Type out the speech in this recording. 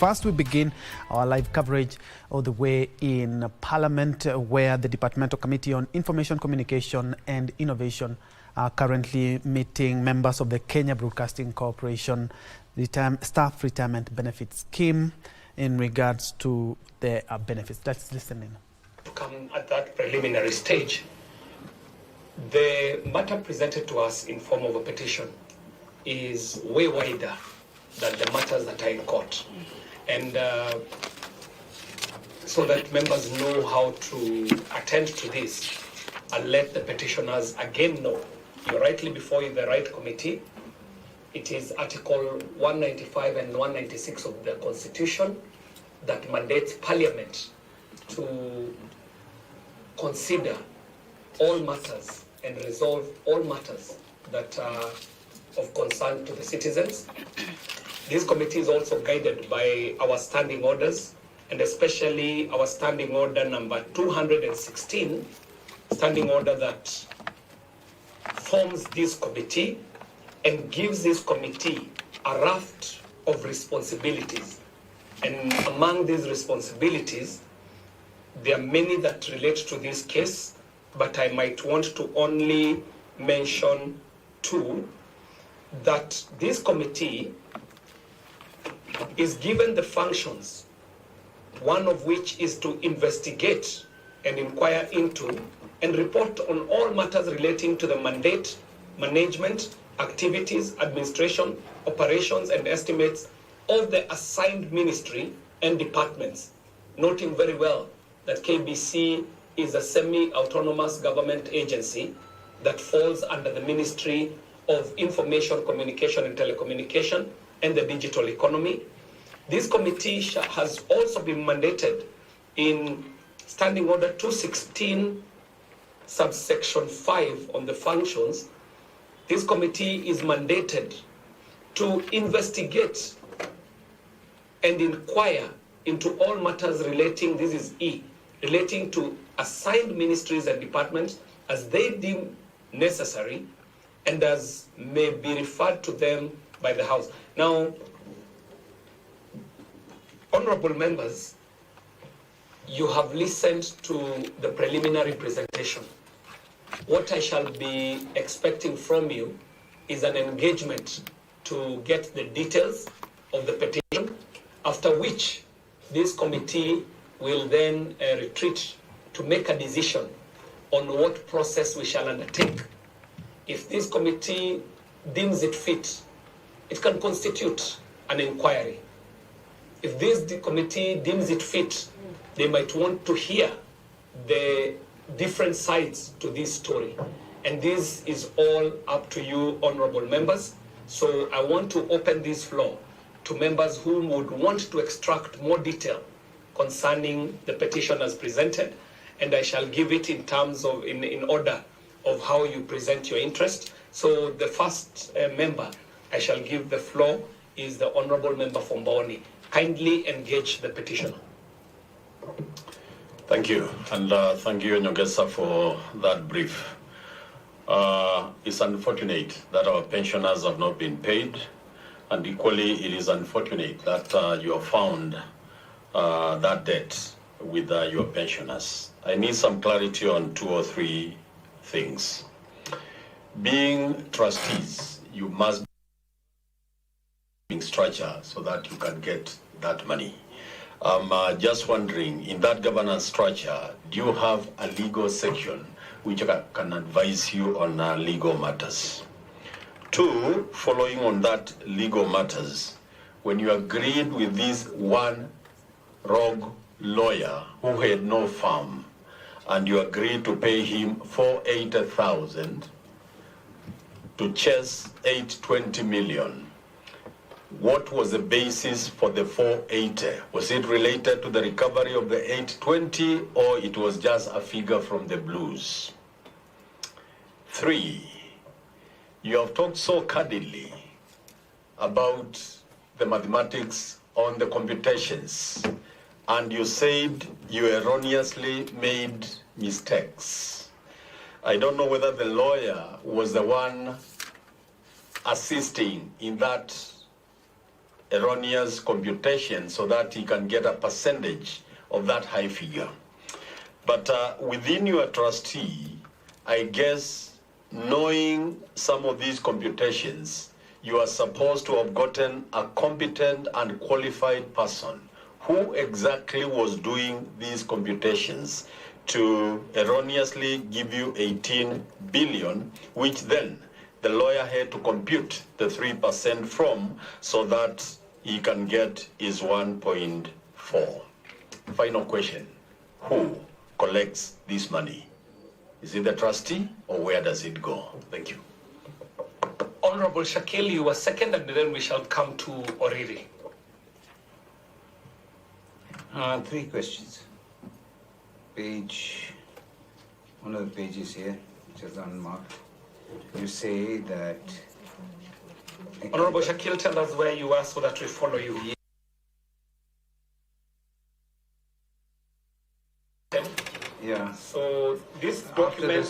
First, we begin our live coverage all the way in Parliament, where the Departmental Committee on Information, Communication and Innovation are currently meeting members of the Kenya Broadcasting Corporation Staff Retirement Benefit Scheme in regards to their benefits. Let's listen in. To come at that preliminary stage, the matter presented to us in form of a petition is way wider than the matters that are in court. And so that members know how to attend to this and let the petitioners again know. You're rightly before you, the right committee. It is Article 195 and 196 of the Constitution that mandates Parliament to consider all matters and resolve all matters that are of concern to the citizens. This committee is also guided by our standing orders, and especially our standing order number 216, standing order that forms this committee and gives this committee a raft of responsibilities. And among these responsibilities, there are many that relate to this case, but I might want to only mention two. That this committee is given the functions, one of which is to investigate and inquire into and report on all matters relating to the mandate, management, activities, administration, operations, and estimates of the assigned ministry and departments, noting very well that KBC is a semi-autonomous government agency that falls under the Ministry of Information, Communication and Telecommunication and the digital economy. This committee has also been mandated in Standing Order 216, subsection 5 on the functions. This committee is mandated to investigate and inquire into all matters relating, this is E, relating to assigned ministries and departments as they deem necessary and as may be referred to them by the House. Now, honorable members, you have listened to the preliminary presentation. What I shall be expecting from you is an engagement to get the details of the petition, after which this committee will then retreat to make a decision on what process we shall undertake. If this committee deems it fit, it can constitute an inquiry. If this committee deems it fit, they might want to hear the different sides to this story. And this is all up to you, honorable members. So I want to open this floor to members who would want to extract more detail concerning the petition as presented, and I shall give it in terms of, in order of how you present your interest. So the first member I shall give the floor is the Honourable Member from Baoni. Kindly engage the petitioner. Thank you, and thank you, Nyongesa, for that brief. It's unfortunate that our pensioners have not been paid, and equally it is unfortunate that you have found that debt with your pensioners. I need some clarity on 2 or 3 things. Being trustees, you must be structure so that you can get that money. I'm just wondering, in that governance structure, do you have a legal section which can advise you on legal matters? 2, following on that legal matters, when you agreed with this one rogue lawyer who had no firm, and you agreed to pay him 480,000 to chase 820 million. What was the basis for the 480? Was it related to the recovery of the 820, or it was just a figure from the blues? 3, you have talked so candidly about the mathematics on the computations, and you said you erroneously made mistakes. I don't know whether the lawyer was the one assisting in that erroneous computation so that he can get a percentage of that high figure. But within your trustee, I guess, knowing some of these computations, you are supposed to have gotten a competent and qualified person who exactly was doing these computations to erroneously give you 18 billion, which then the lawyer had to compute the 3% from so that he can get his 1.4. Final question, who collects this money? Is it the trustee or where does it go? Thank you. Honorable Shakil, you were second, and then we shall come to Oriri. 3 questions. One of the pages here, which is unmarked. You say that... Honorable Shakil, tell us where you are so that we follow you. Yeah. So these documents